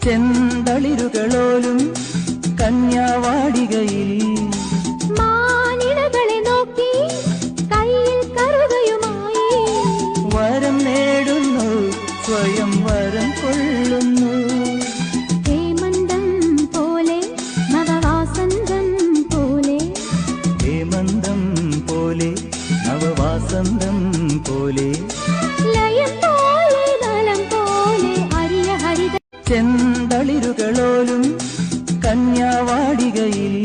ചെന്തളിരുകളോലും കന്യാവാടികയിൽ മാനിടകളെ നോക്കി കയ്യിൽ കറുകയുമായി വരം നേടുന്നു, സ്വയം വരം കൊള്ളുന്നു. ഹേമന്തം പോലെ നവവാസന്തം പോലെ, ഹേമന്തം പോലെ നവവാസന്തം പോലെ, ലയം പോലെ നലം പോലെ അരിയ ഹരിത ചെന്തളിരുകളോലും കന്യാവാടികയിൽ